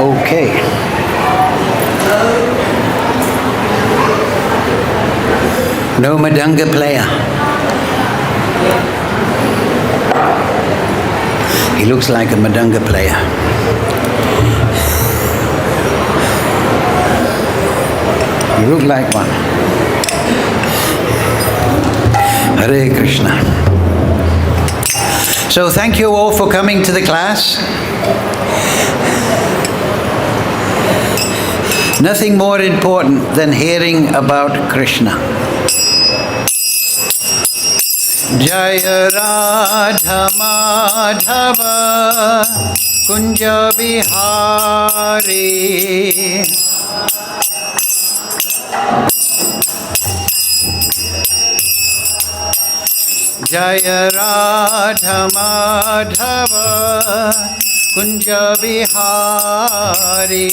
Okay. No Madanga player. He looks like a Madanga player. You look like one. Hare Krishna. So thank you all for coming to the class. Nothing more important than hearing about Krishna. Jaya Radha Madhava Kunja Bihari. Jaya Radha Madhava Kunja Bihari.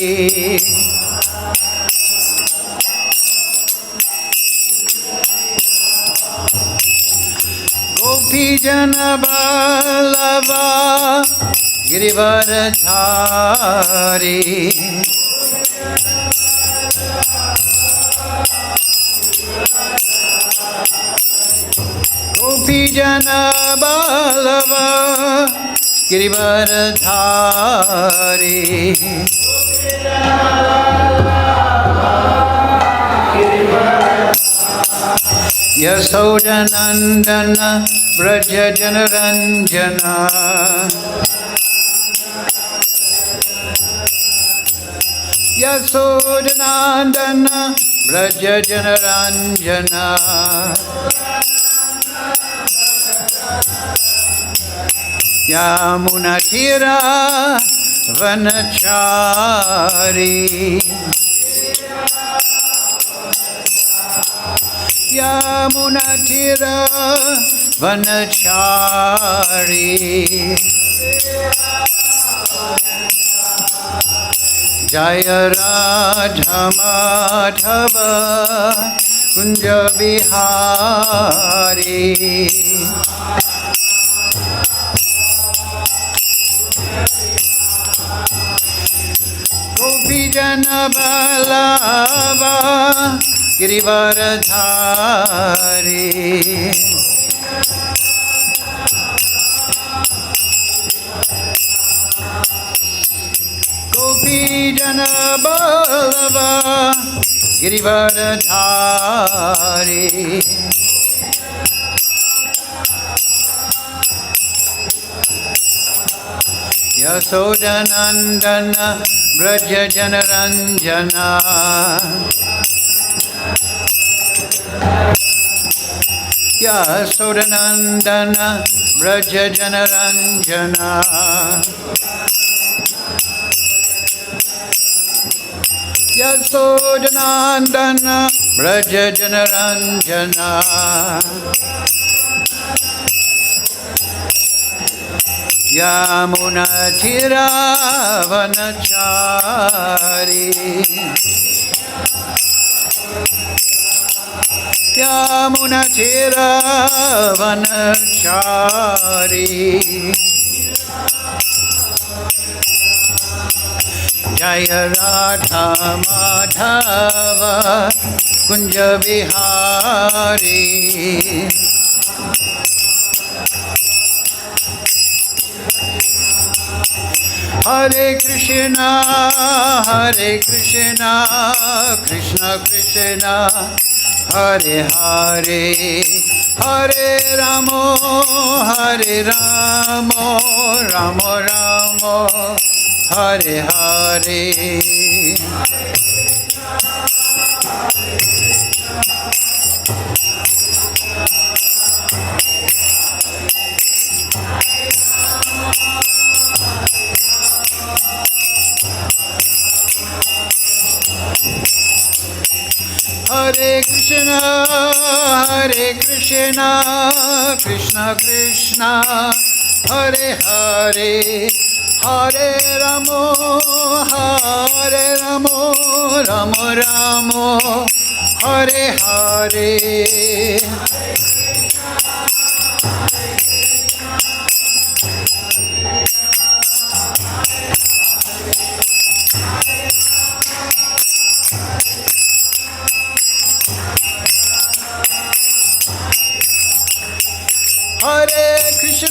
Gopi Jana Ballava Girivaradhari. Gopi Jana Ballava Girivaradhari. Yasodanandana Braja Janaranjana. Yasodanandana Braja Janaranjana. Yamunatira Vanachari. Yamunatira Vanachari. Jaya Radha Madhava Kunja Bihari. Gopi Jana Ballava Girivaradhari. Gopi Jana Ballava Girivaradhari. Yasodanandana Braja Janaranjana. Yasodanandana Braja Janaranjana. Yasodanandana Braja Janaranjana. Yamunatira Vanachari. Yamunatira Vanachari. Jaya Radha Madhava Kunja Bihari. Hare Krishna, Krishna Krishna, Hare Hare, Hare Ramo, Ramo Ramo, Hare Hare. Hare Krishna, Krishna Krishna, Hare Hare, Hare Ramo, Ramo Ramo, Hare Hare.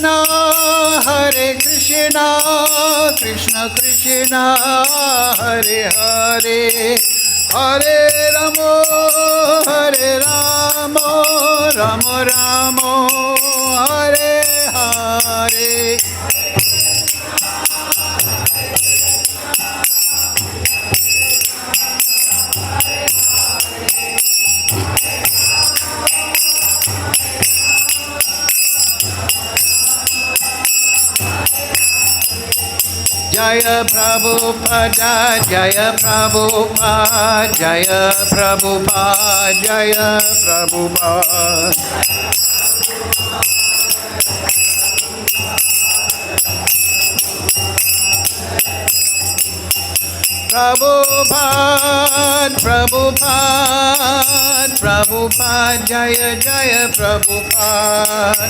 Krishna, Hare Krishna, Krishna Krishna, Hare Hare, Hare Ramo, Hare Ramo, Ramo Ramo, Hare Hare. Jaya Prabhupada, Jaya Prabhupada, Jaya Prabhupada, Jaya Prabhupada. Prabhupada, Prabhupada, Prabhupada, Jaya Jaya Prabhupada.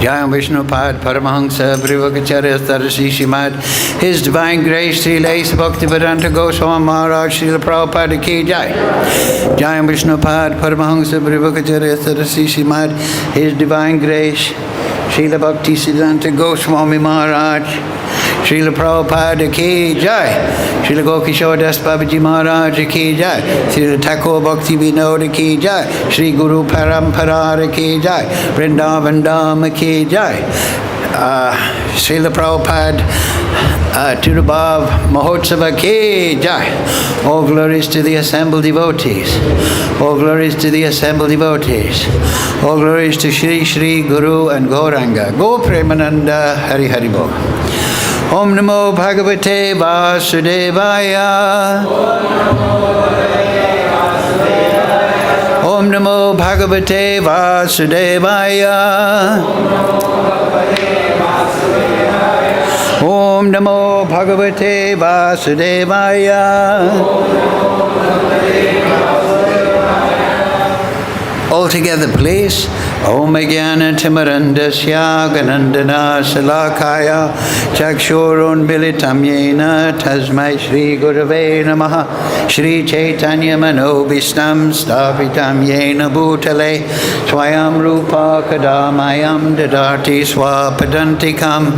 Jayam Vishnupad Paramahansa Brivakacharya Tarasi Shimad, His Divine Grace Srila Asa Bhaktivedanta Goswami Maharaj Srila Prabhupada Ki Jai. Jayam Vishnupad Paramahansa Brivakacharya Tarasi Shimad, His Divine Grace Srila Bhaktisiddhanta Goswami Maharaj Srila Prabhupada Ki Jai. Srila Gokishore Das Babaji Maharaj Ki Jai. Srila Thakur Bhakti Vinod Ki Jai. Sri Guru Parampara Ki Jai. Vrindavan Dham Ki Jai. Srila Prabhupada Tirubhav Mahotsava Ki Jai. All glories to the assembled devotees. All glories to the assembled devotees. All glories to Shri Shri Guru and Gauranga. Go Premananda Hari Hari Bo. Om Namo Bhagavate Vasudevaya. Om Namo Bhagavate Vasudevaya. Om Namo Bhagavate Vasudevaya. All together, please. Om Jnana Timarandasya Ganandana Salakaya Chakshurun Militam Yena Tasmai Shri Gurave Namaha Shri Chaitanya Manobhistam Stapitam Yena Bhutale Swayam Rupa Kadamayam Dadati Swapadantikam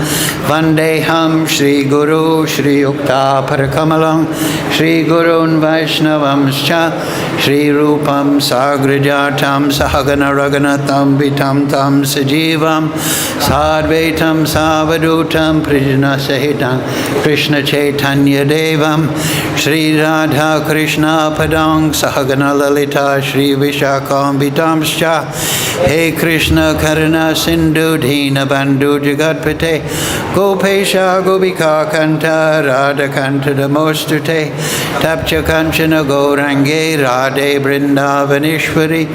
Vandeham Shri Guru Shri Yukta Parakamalam Shri Gurun Vaishnavamscha Shri Rupam Sagrajatam Sahagana Raganatam Vitam Tam Sajivam Sadvaitam Savadutam Prijana Sahitam Krishna Chaitanya Devam Shri Radha Krishna Padang Sahagana Lalita Shri Vishakam Vitamscha He Krishna Karuna Sindhu Dina Bandhu Jagatpate Gopesha Gopika Kanta Radha Kanta Damostute Tapcha Kanchana Gaurange Radhe Brindavanishwari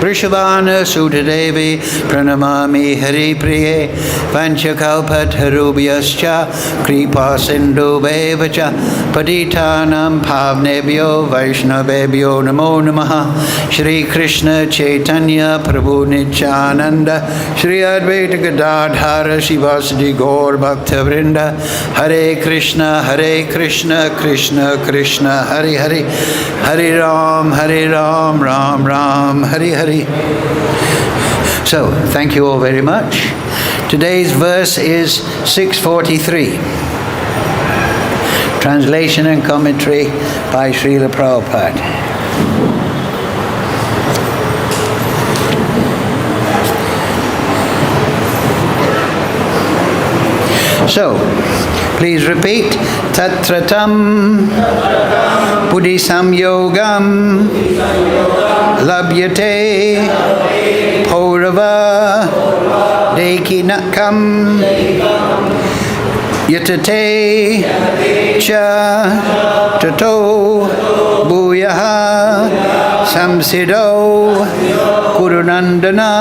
Vrishabhana Sutadevi Pranamami Hari Priye Vanchakalpatarubhyascha Kripa Sindhu Bevacha Patitanam Pavnebhyo Vaishnavebhyo Namo Namaha Shri Krishna Chaitanya Prabhu Nityananda Shri Advaita Gadadhara Shivasadi Gaur Bhakta Vrinda Hare Krishna Krishna Krishna Hare Hare Hare Ram Ram Ram Hare Hare. So, thank you all very much. Today's verse is 643. Translation and commentary by Srila Prabhupada. So, please repeat. Tatratam Buddhisam Yogam Labhyate Paurava Dekinakam Yatate Cha Tato Bhuyaha Samsido Kurunandana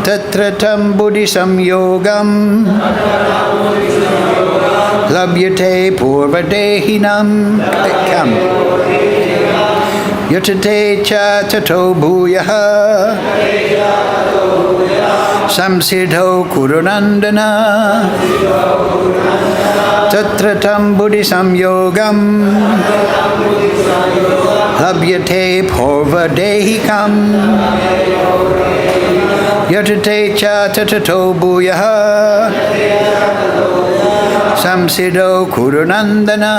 Tatratam Buddhisam Yogam Labhyate Purvadehinam Kam Yatate Cha Tato Bhuyaha Samsiddho Kurunandana Tatra tam buddhi samyogam Labhyate purva dehikam Yatate cha tatato bhuyaha Samsiddho Kurunandana.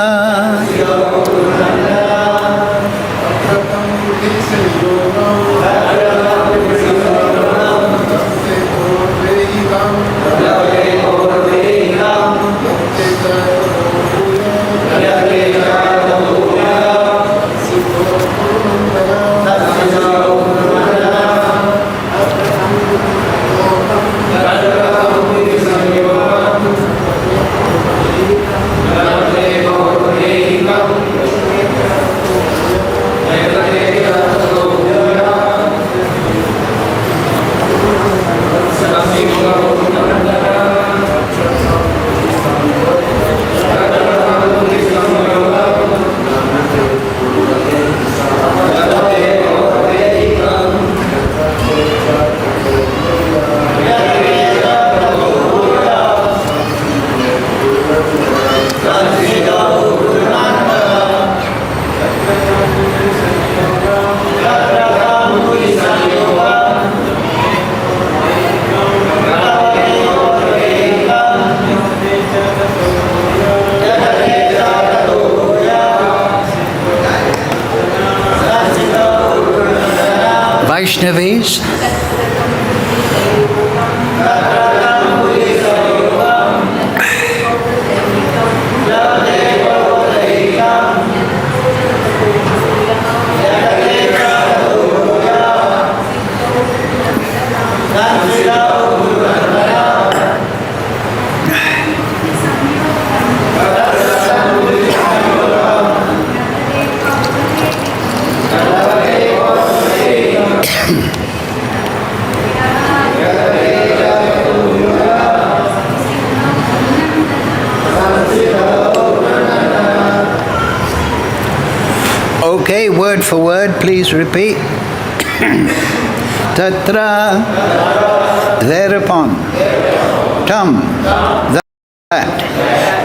Vaishnavis, okay, word for word, please repeat. Tatra, thereupon. Tam, that.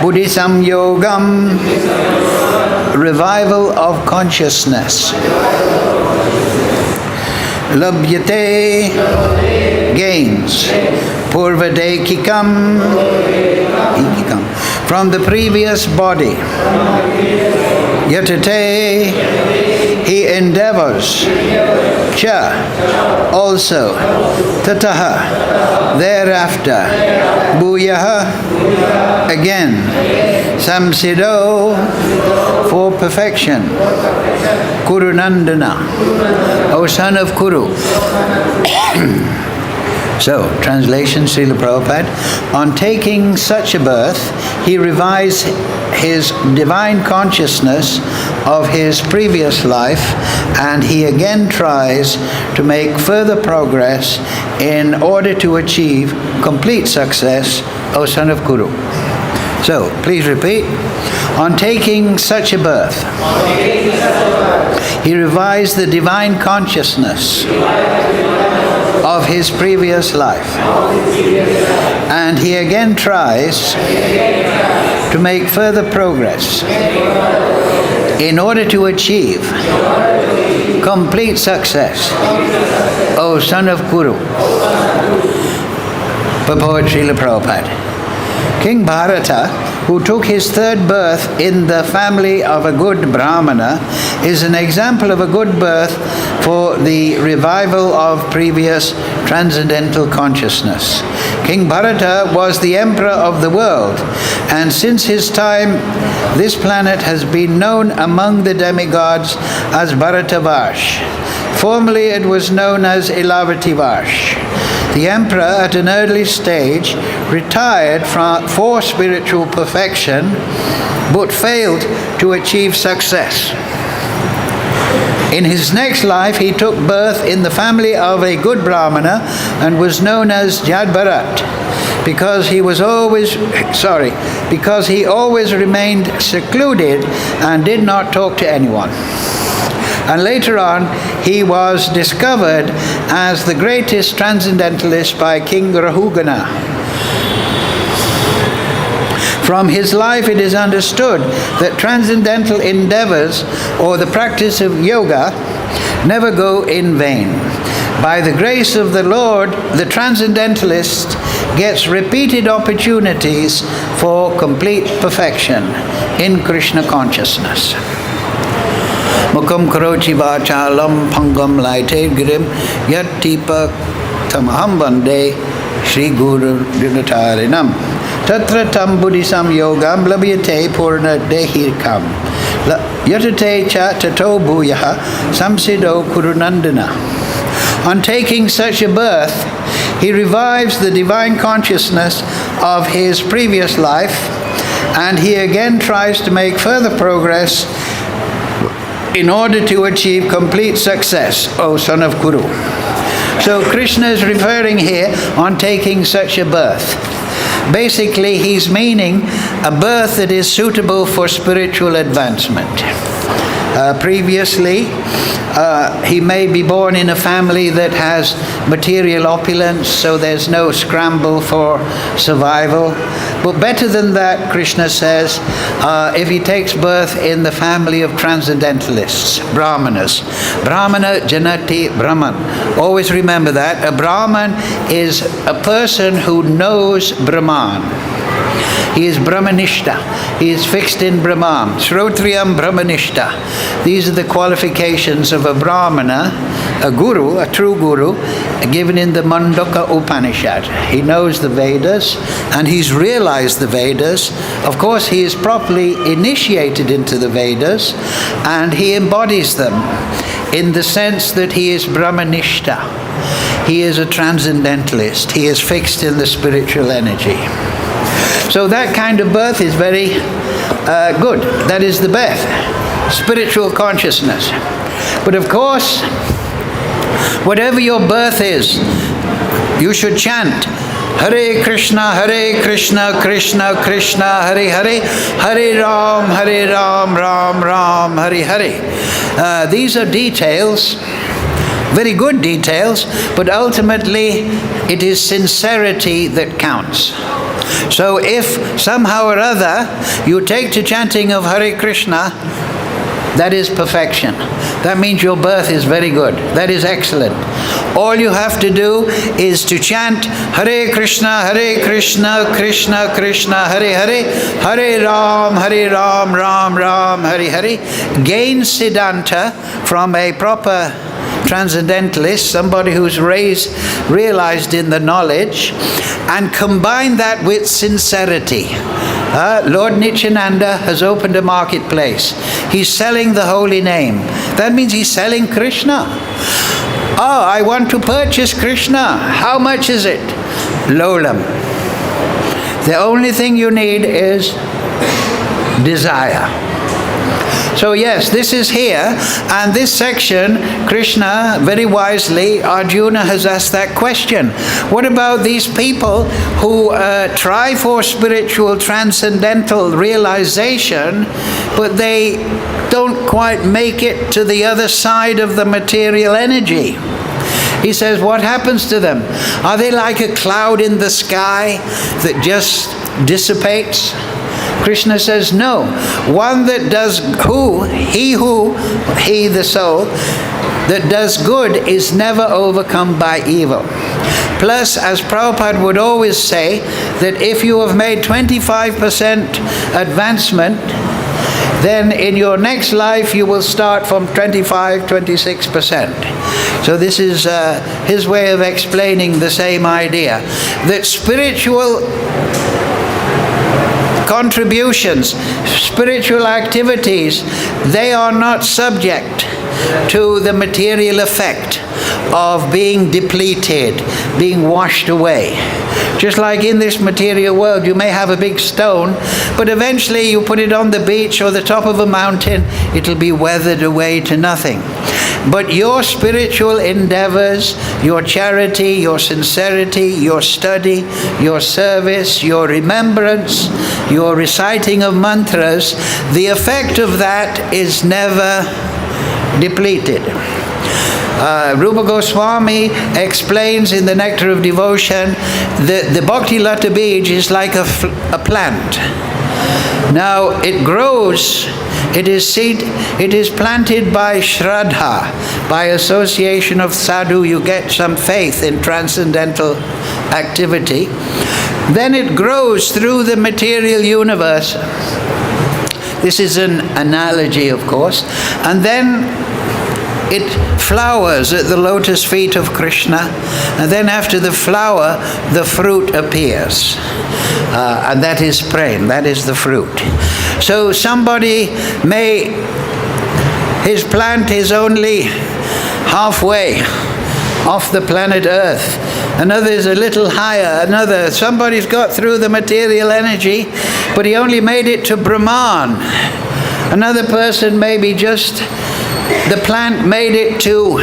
Buddhism yogam, revival of consciousness. Labhyate, gains. Purvadekikam, from the previous body. Yatate, he endeavors. Cha, also. Tataha, thereafter. Bhuyaha, again. Samsiddho, for perfection. Kurunandana, O son of Kuru. So, translation, Srila Prabhupada. On taking such a birth, he revised his divine consciousness of his previous life, and he again tries to make further progress in order to achieve complete success, O son of Kuru. So, please repeat. On taking such a birth, he revised the divine consciousness of his previous life, and he again tries to make further progress in order to achieve complete success, O son of Kuru. Purport Srila Prabhupada. King Bharata, who took his third birth in the family of a good Brahmana, is an example of a good birth for the revival of previous transcendental consciousness. King Bharata was the emperor of the world, and since his time, this planet has been known among the demigods as Bharatavash. Formerly it was known as Ilavatavash. The emperor, at an early stage, retired for spiritual perfection, but failed to achieve success. In his next life, he took birth in the family of a good Brahmana and was known as Jadbharat, because he always remained secluded and did not talk to anyone. And later on, he was discovered as the greatest transcendentalist by King Rahugana. From his life, it is understood that transcendental endeavors or the practice of yoga never go in vain. By the grace of the Lord, the transcendentalist gets repeated opportunities for complete perfection in Krishna consciousness. Mukam karochi vachalam pangam laite girim yattipa tamaham vande Shri Guru Dinatarinam. Tatra tam buddhisam yogam labhyate purna dehirkam. Yatate cha tato bhuyaha samsido kurunandana. On taking such a birth, he revives the divine consciousness of his previous life, and he again tries to make further progress in order to achieve complete success, O son of Kuru. So Krishna is referring here on taking such a birth. Basically, he's meaning a birth that is suitable for spiritual advancement. Previously, he may be born in a family that has material opulence, so there's no scramble for survival. But better than that, Krishna says, if he takes birth in the family of transcendentalists, Brahmanas. Brahmana janati Brahman. Always remember that. A Brahman is a person who knows Brahman. He is Brahmanishta. He is fixed in Brahman. Shrotriyam Brahmanishta. These are the qualifications of a Brahmana, a guru, a true guru, given in the Mandaka Upanishad. He knows the Vedas and he's realized the Vedas. Of course, he is properly initiated into the Vedas and he embodies them in the sense that he is Brahmanishta. He is a transcendentalist. He is fixed in the spiritual energy. So that kind of birth is very good. That is the birth, spiritual consciousness. But of course, whatever your birth is, you should chant Hare Krishna, Krishna Krishna, Hare Hare, Hare Ram, Ram Ram, Hare Hare. These are details, very good details, but ultimately it is sincerity that counts. So if somehow or other you take to chanting of Hare Krishna, that is perfection. That means your birth is very good. That is excellent. All you have to do is to chant Hare Krishna, Krishna Krishna, Hare Hare, Hare Ram, Ram Ram, Hare Hare. Gain Siddhanta from a proper transcendentalist, somebody who's realized in the knowledge, and combine that with sincerity. Lord Nityananda has opened a marketplace. He's selling the holy name. That means he's selling Krishna. I want to purchase Krishna. How much is it? Lolam. The only thing you need is desire. So yes, this is here, and this section, Krishna, very wisely, Arjuna has asked that question. What about these people who try for spiritual transcendental realization, but they don't quite make it to the other side of the material energy? He says, what happens to them? Are they like a cloud in the sky that just dissipates? Krishna says, no. One that does he the soul, that does good is never overcome by evil. Plus, as Prabhupada would always say, that if you have made 25% advancement, then in your next life you will start from 26%. So this is his way of explaining the same idea, that spiritual contributions, spiritual activities, they are not subject to the material effect of being depleted, being washed away. Just like in this material world, you may have a big stone, but eventually you put it on the beach or the top of a mountain, it'll be weathered away to nothing. But your spiritual endeavors, your charity, your sincerity, your study, your service, your remembrance, your reciting of mantras, the effect of that is never depleted. Rupa Goswami explains in the Nectar of Devotion that the Bhakti Lata Bij is like a plant. Now it grows, it is planted by Shraddha, by association of sadhu. You get some faith in transcendental activity. Then it grows through the material universe. This is an analogy, of course. And then it flowers at the lotus feet of Krishna, and then after the flower, the fruit appears. And that is prem, that is the fruit. So somebody his plant is only halfway off the planet Earth. Another is a little higher. Somebody's got through the material energy, but he only made it to Brahman. Another person maybe just, the plant made it to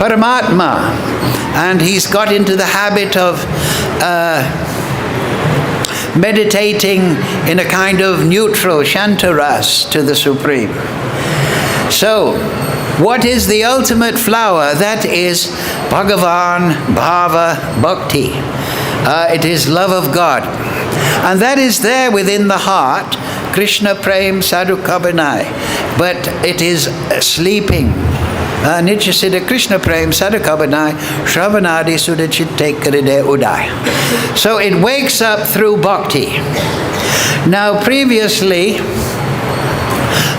Paramatma, and he's got into the habit of meditating in a kind of neutral Shantaras to the Supreme. So, what is the ultimate flower? That is Bhagavan Bhava Bhakti. It is love of God. And that is there within the heart, Krishna Prem Sadhu Kabinai. But it is sleeping. Nitya Siddha Krishna Prem Sadhu Kabinai Shravanadi Sudha Chitte Karide Uday. So it wakes up through bhakti. Now previously,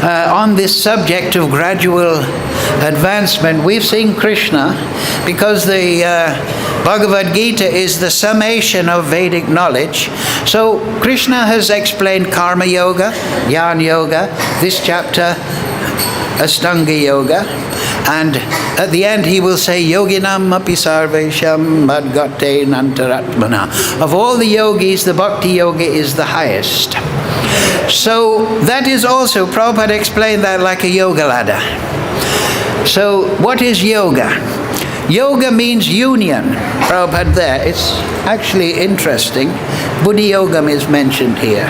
on this subject of gradual advancement, we've seen Krishna, because the Bhagavad Gita is the summation of Vedic knowledge. So Krishna has explained Karma Yoga, Jnana Yoga, this chapter Astanga Yoga, and at the end he will say Yoginam api sarvesham madgate nantaratmana. Of all the yogis, the Bhakti Yoga is the highest. So that is also, Prabhupada explained that like a yoga ladder. So what is yoga? Yoga means union. Prabhupada there, it's actually interesting. Buddhi Yogam is mentioned here.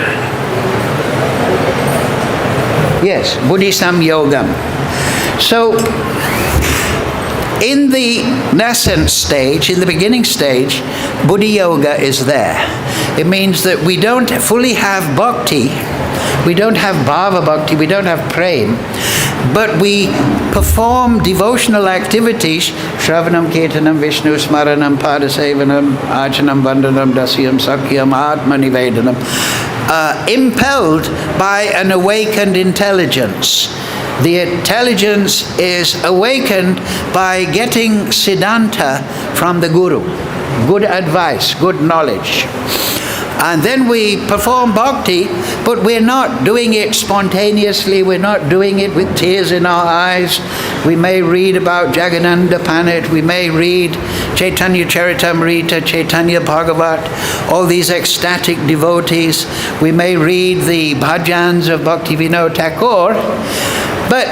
Yes, Buddhisam Yogam. So in the nascent stage, in the beginning stage, Buddhi Yoga is there. It means that we don't fully have bhakti, we don't have bhava bhakti, we don't have prem, but we perform devotional activities, Shravanam, Kirtanam, Vishnu, Smaranam, Padasevanam, Archanam, Vandanam, Dasyam, Sakyam, Atma Nivedanam, impelled by an awakened intelligence. The intelligence is awakened by getting siddhanta from the Guru, good advice, good knowledge. And then we perform bhakti, but we're not doing it spontaneously, we're not doing it with tears in our eyes. We may read about Jagannatha Panit, we may read Chaitanya Charitamrita, Chaitanya Bhagavat, all these ecstatic devotees. We may read the bhajans of Bhaktivinoda Thakur, but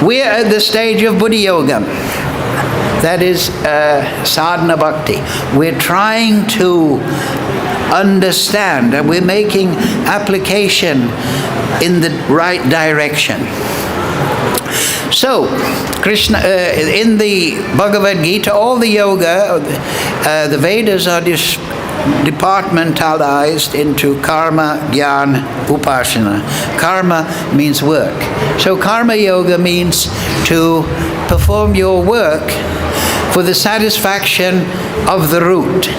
we're at the stage of Buddhi Yogam. That is sadhana bhakti. We're trying to understand, and we're making application in the right direction. So, Krishna, in the Bhagavad Gita, all the yoga, the Vedas are departmentalized into karma, jnana, upasana. Karma means work. So karma yoga means to perform your work for the satisfaction of the root.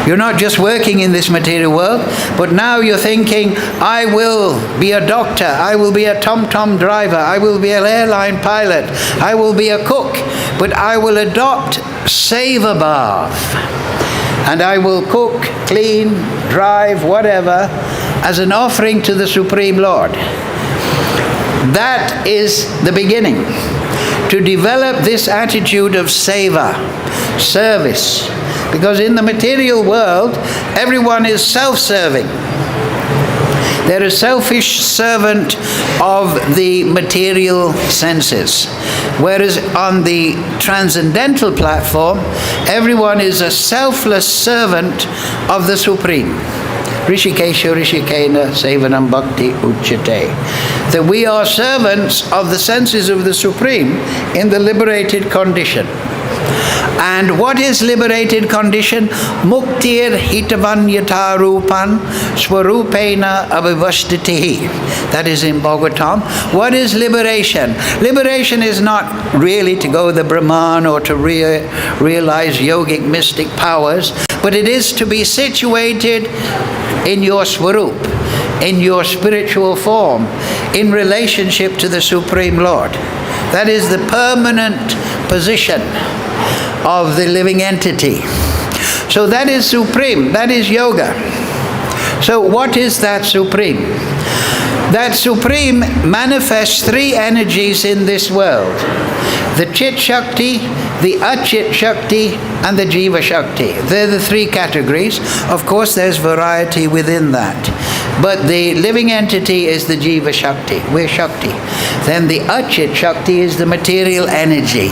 You're not just working in this material world, but now you're thinking, I will be a doctor, I will be a tom-tom driver, I will be an airline pilot, I will be a cook, but I will adopt seva bhav. And I will cook, clean, drive, whatever, as an offering to the Supreme Lord. That is the beginning. To develop this attitude of seva, service. Because in the material world, everyone is self-serving. They're a selfish servant of the material senses. Whereas on the transcendental platform, everyone is a selfless servant of the Supreme. Rishikesha Rishikena Sevanam Bhakti Uchyate. That we are servants of the senses of the Supreme in the liberated condition. And what is liberated condition? Muktir hitavan yata rupan swarupena avivastitihi. That is in Bhagavatam. What is liberation? Liberation is not really to go the Brahman or to realize yogic mystic powers, but it is to be situated in your swarup, in your spiritual form, in relationship to the Supreme Lord. That is the permanent position of the living entity. So that is supreme, that is yoga. So what is that supreme? That supreme manifests three energies in this world: the Chit Shakti, the Achit Shakti, and the Jiva Shakti. They're the three categories. Of course, there's variety within that. But the living entity is the Jiva Shakti. We're Shakti. Then the Achit Shakti is the material energy,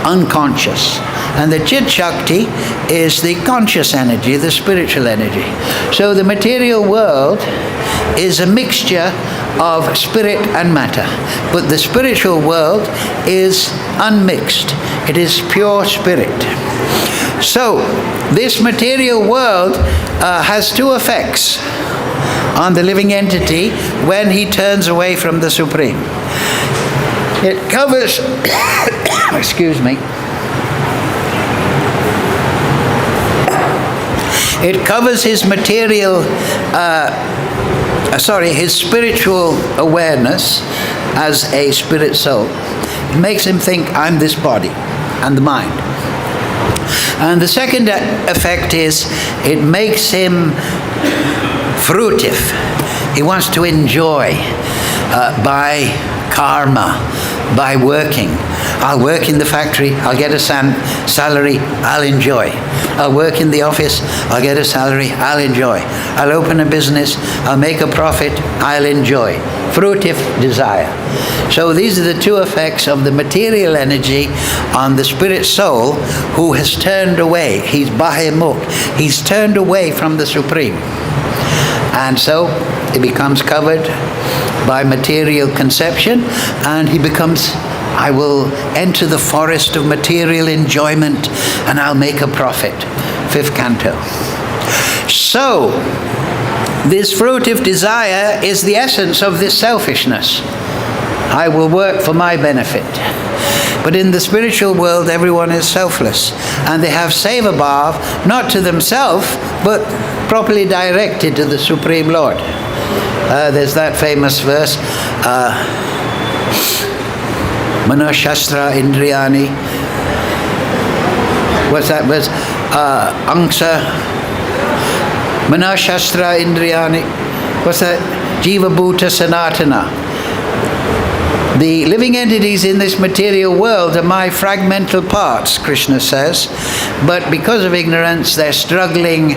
unconscious. And the Chit Shakti is the conscious energy, the spiritual energy. So the material world is a mixture of spirit and matter. But the spiritual world is unmixed. It is pure spirit. So this material world has two effects on the living entity when he turns away from the Supreme. It covers, excuse me, it covers his material, his spiritual awareness as a spirit soul. It makes him think, I'm this body and the mind. And the second effect is, it makes him fruitive. He wants to enjoy by karma, by working. I'll work in the factory, I'll get a salary, I'll enjoy. I'll work in the office, I'll get a salary, I'll enjoy. I'll open a business, I'll make a profit, I'll enjoy. Fruitive desire. So these are the two effects of the material energy on the spirit soul who has turned away. He's bahimukh. He's turned away from the Supreme. And so it becomes covered by material conception, and he becomes, I will enter the forest of material enjoyment and I'll make a profit. 5th canto. So, this fruitive desire is the essence of this selfishness. I will work for my benefit. But in the spiritual world, everyone is selfless. And they have seva bhav, not to themselves, but properly directed to the Supreme Lord. There's that famous verse, Mano Shastra Indriyani. What's that verse? Angsa. Mano Shastra Indriyani. What's that? Jiva Bhuta Sanatana. The living entities in this material world are my fragmental parts, Krishna says. But because of ignorance, they're struggling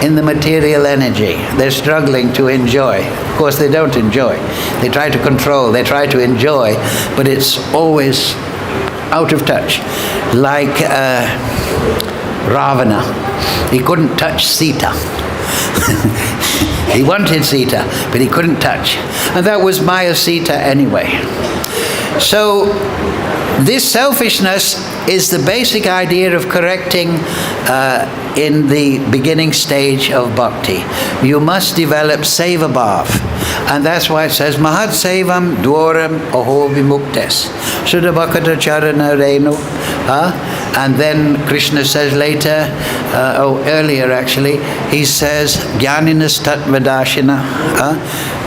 in the material energy. They're struggling to enjoy. Of course, they don't enjoy. They try to control, they try to enjoy, but it's always out of touch. Like Ravana. He couldn't touch Sita. He wanted Sita, but he couldn't touch. And that was Maya Sita anyway. So this selfishness is the basic idea of correcting in the beginning stage of bhakti. You must develop seva bhav. And that's why it says, Mahat Sevam Dwaram Aho Vimuktes. Shuddha Bhakata Charana Renu. And then Krishna says later, earlier actually, he says, Jnaninas Tatvadashina.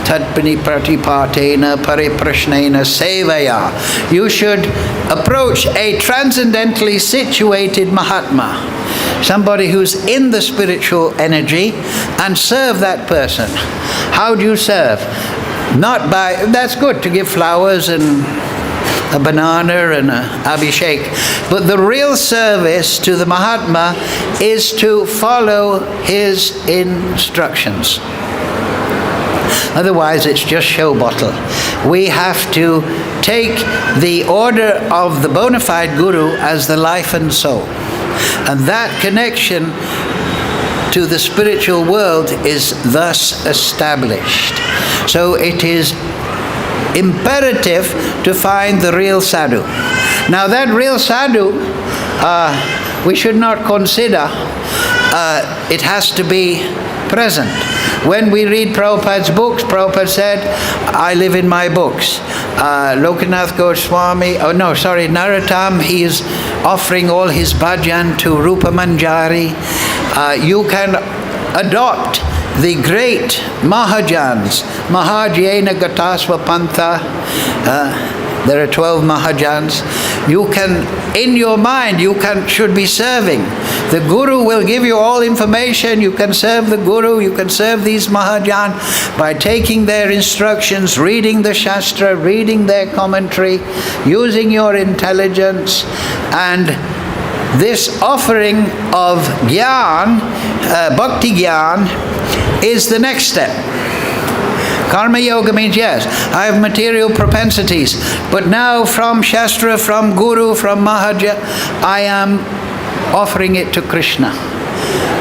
Tatpani Pratipatena Pariprashnena Sevaya. You should approach a transcendently situated Mahatma, somebody who's in the spiritual energy, and serve that person. How do you serve? Not by, that's good to give flowers and a banana and a abhishek, but the real service to the Mahatma is to follow his instructions. Otherwise, it's just show bottle. We have to take the order of the bona fide guru as the life and soul. And that connection to the spiritual world is thus established. So it is imperative to find the real sadhu. Now that real sadhu, we should not consider it has to be present. When we read Prabhupada's books, Prabhupada said, I live in my books. Lokanath Goswami, Narottam, he is offering all his bhajan to Rupa Manjari. You can adopt the great Mahajans, Mahajena Gatasva Pantha. There are 12 Mahajans. You can, in your mind, should be serving. The Guru will give you all information. You can serve the Guru, you can serve these Mahajan by taking their instructions, reading the Shastra, reading their commentary, using your intelligence. And this offering of Gyan, Bhakti Gyan, is the next step. Karma Yoga means, yes, I have material propensities, but now from Shastra, from Guru, from Mahaja, I am offering it to Krishna.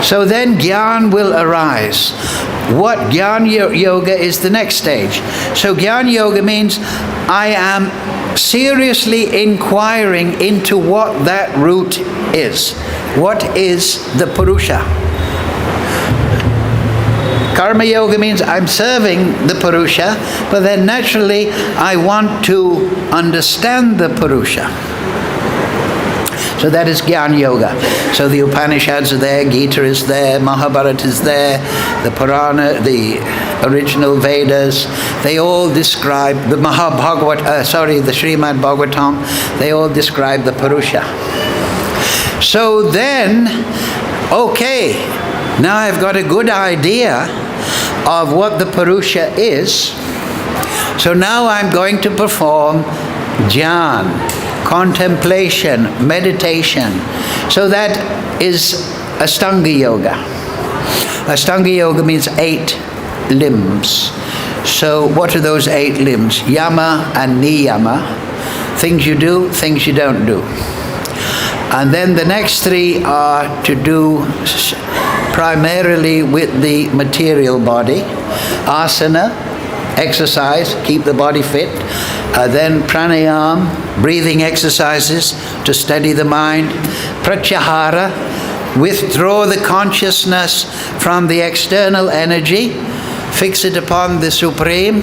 So then Gyan will arise. What Gyan Yoga is the next stage. So Gyan Yoga means I am seriously inquiring into what that root is. What is the Purusha? Karma Yoga means I'm serving the Purusha, but then naturally I want to understand the Purusha. So that is Gyan Yoga. So the Upanishads are there, Gita is there, Mahabharata is there, the Purana, the original Vedas, they all describe, the Srimad Bhagavatam, they all describe the Purusha. So then, okay, now I've got a good idea of what the Purusha is. So now I'm going to perform jhana, contemplation, meditation. So that is Ashtanga Yoga. Ashtanga Yoga means 8 limbs. So what are those 8 limbs? Yama and Niyama. Things you do, things you don't do. And then the next 3 are to do primarily with the material body. Asana, exercise, keep the body fit. Then pranayam, breathing exercises to steady the mind. Pratyahara, withdraw the consciousness from the external energy, fix it upon the Supreme,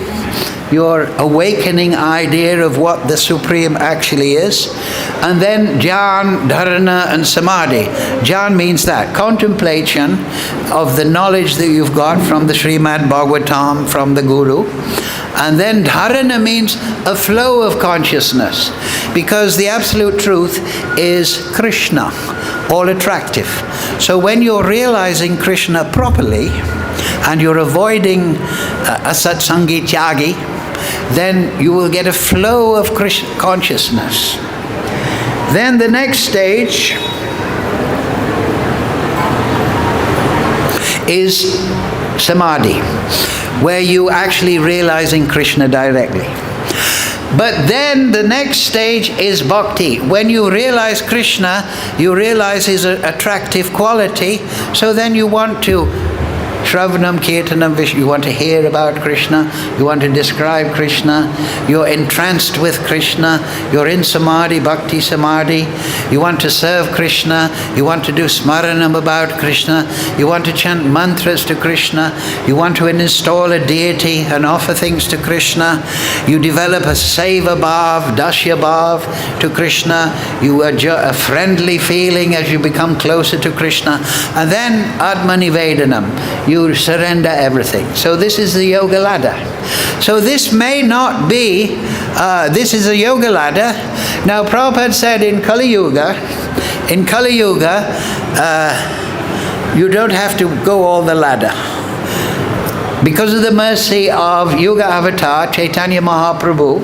your awakening idea of what the Supreme actually is. And then jhana, dharana, and samadhi. Jhana means that, contemplation of the knowledge that you've got from the Srimad Bhagavatam, from the Guru. And then dharana means a flow of consciousness, because the absolute truth is Krishna, all attractive. So when you're realizing Krishna properly, and you're avoiding asatsangi tyagi, then you will get a flow of consciousness. Then the next stage is samadhi, where you actually realizing Krishna directly. But then the next stage is bhakti. When you realize Krishna, you realize his attractive quality, so then you want to Shravanam, Kirtanam, Vishnu. You want to hear about Krishna. You want to describe Krishna. You're entranced with Krishna. You're in Samadhi, Bhakti Samadhi. You want to serve Krishna. You want to do Smaranam about Krishna. You want to chant mantras to Krishna. You want to install a deity and offer things to Krishna. You develop a Seva Bhav, Dasya Bhav to Krishna. You a friendly feeling as you become closer to Krishna. And then Atma Nivedanam. You surrender everything. So this is the yoga ladder. So this may not be, this is a yoga ladder. Now Prabhupada said in Kali Yuga, you don't have to go all the ladder. Because of the mercy of Yuga Avatar, Chaitanya Mahaprabhu,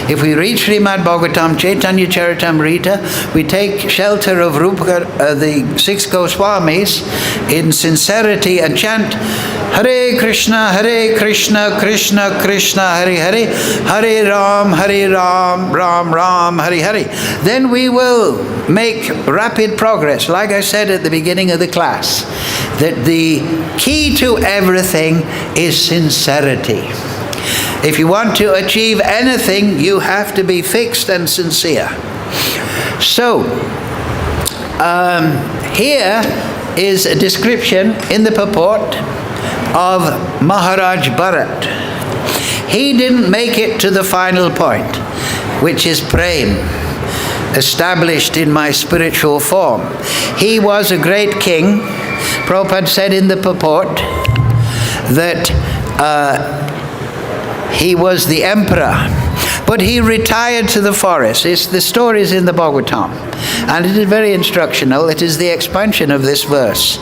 if we read Srimad Bhagavatam, Chaitanya Charitamrita, we take shelter of Rupa, the 6 Goswamis in sincerity and chant Hare Krishna, Krishna Krishna, Hare Hare, Hare Ram, Ram Ram, Hare Hare. Then we will make rapid progress. Like I said at the beginning of the class, that the key to everything is sincerity. If you want to achieve anything, you have to be fixed and sincere. So, here is a description in the purport of Maharaj Bharat. He didn't make it to the final point, which is prem, established in my spiritual form. He was a great king. Prabhupada said in the purport that he was the emperor, but he retired to the forest. The story is in the Bhagavatam, and it is very instructional. It is the expansion of this verse.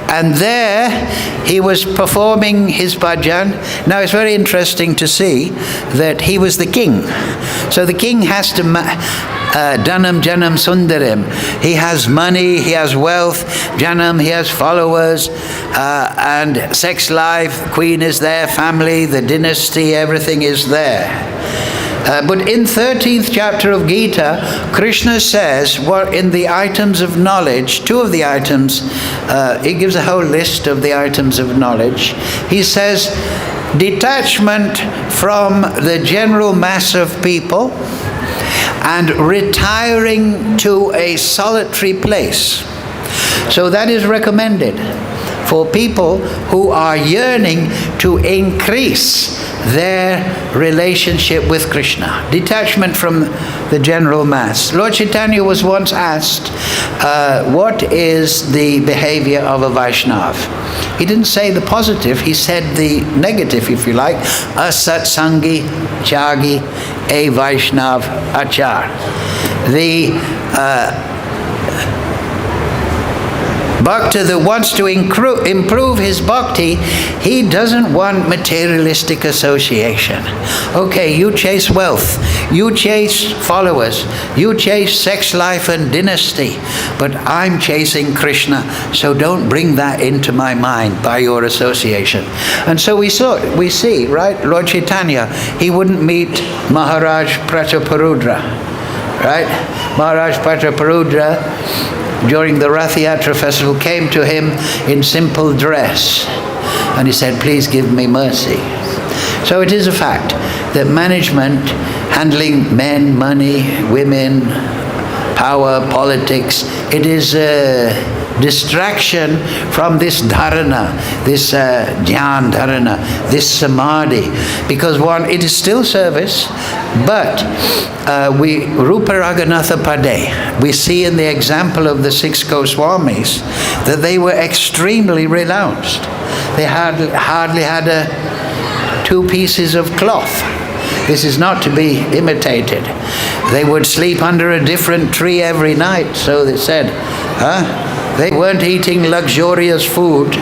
And there he was performing his bhajan. Now it's very interesting to see that he was the king. So the king has to Dhanam Janam Sundarim. He has money, he has wealth, Janam, he has followers, and sex life, queen is there, family, the dynasty, everything is there. But in 13th chapter of Gita, Krishna says, well, in the items of knowledge, two of the items, he gives a whole list of the items of knowledge. He says, detachment from the general mass of people and retiring to a solitary place. So that is recommended for people who are yearning to increase their relationship with Krishna. Detachment from the general mass. Lord Chaitanya was once asked, what is the behavior of a Vaishnava? He didn't say the positive, he said the negative, if you like. Asatsangi Chagi a Vaishnav Achar. The Bhakta that wants to improve his bhakti, he doesn't want materialistic association. Okay, you chase wealth, you chase followers, you chase sex life and dynasty, but I'm chasing Krishna, so don't bring that into my mind by your association. And so we see, right, Lord Chaitanya, he wouldn't meet Maharaj Prataparudra, right? Maharaj Prataparudra, during the Rath Yatra festival, came to him in simple dress. And he said, please give me mercy. So it is a fact that management, handling men, money, women, power, politics, it is a distraction from this dharana, this dhyan dharana, this samadhi. Because one, it is still service, but Rupa Raghunatha Pade, we see in the example of the 6 Goswamis that they were extremely renounced. They hardly had 2 pieces of cloth. This is not to be imitated. They would sleep under a different tree every night, so they said. They weren't eating luxurious food,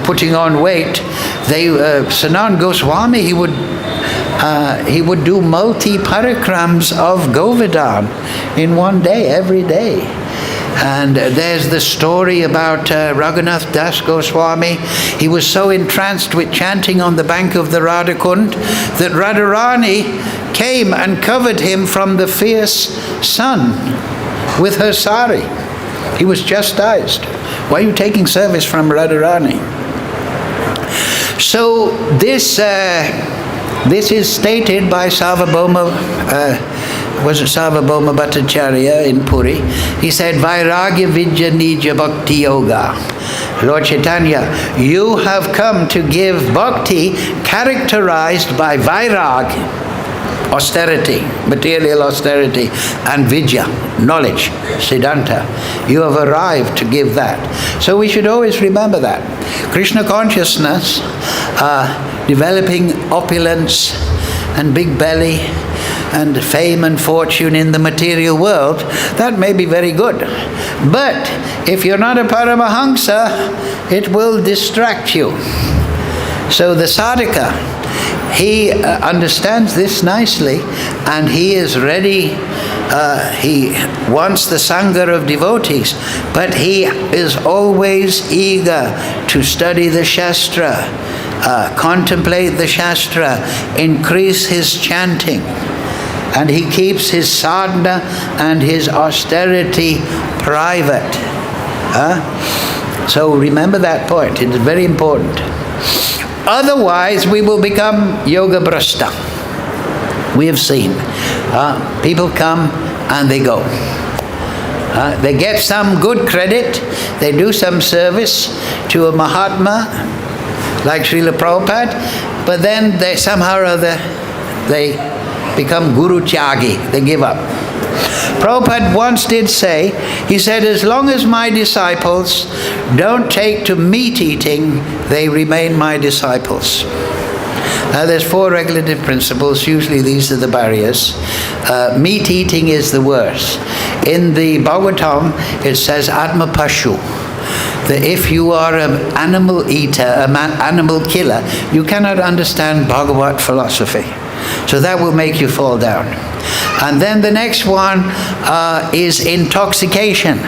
putting on weight. Sanatana Goswami, he would do multi-parikrams of Govardhan in one day, every day. And there's the story about Raghunath Das Goswami. He was so entranced with chanting on the bank of the Radhakund that Radharani came and covered him from the fierce sun with her sari. He was chastised. Why are you taking service from Radharani? So this is stated by Sarvabhauma, Sarvabhauma Bhattacharya in Puri. He said, Vairagya Vidya Nija Bhakti Yoga. Lord Chaitanya, you have come to give bhakti characterized by vairag, austerity, material austerity, and vidya, knowledge, siddhanta. You have arrived to give that. So we should always remember that. Krishna consciousness, developing opulence and big belly and fame and fortune in the material world, that may be very good. But if you're not a Paramahamsa, it will distract you. So the sadhaka, he understands this nicely, and he is ready he wants the Sangha of devotees, but he is always eager to study the Shastra, contemplate the Shastra, increase his chanting. And he keeps his sadhana and his austerity private. So remember that point. It is very important. Otherwise, we will become yoga brashta. We have seen. People come and they go. They get some good credit. They do some service to a Mahatma, like Srila Prabhupada, but then they somehow or other, they become Guru Tyagi. They give up. Prabhupada once did say, he said, as long as my disciples don't take to meat eating, they remain my disciples. Now there's 4 regulative principles. Usually these are the barriers. Meat eating is the worst. In the Bhagavatam, it says Atma Pashu. That if you are an animal eater, an animal killer, you cannot understand Bhagavat philosophy. So that will make you fall down. And then the next one is intoxication.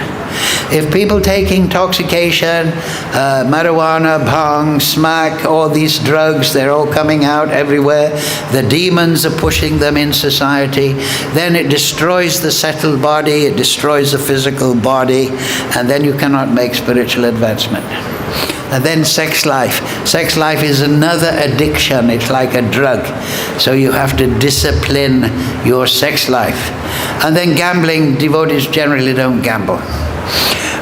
If people take intoxication, marijuana, bhang, smack, all these drugs, they're all coming out everywhere. The demons are pushing them in society. Then it destroys the settled body, it destroys the physical body, and then you cannot make spiritual advancement. And then sex life. Sex life is another addiction. It's like a drug. So you have to discipline your sex life. And then gambling, devotees generally don't gamble.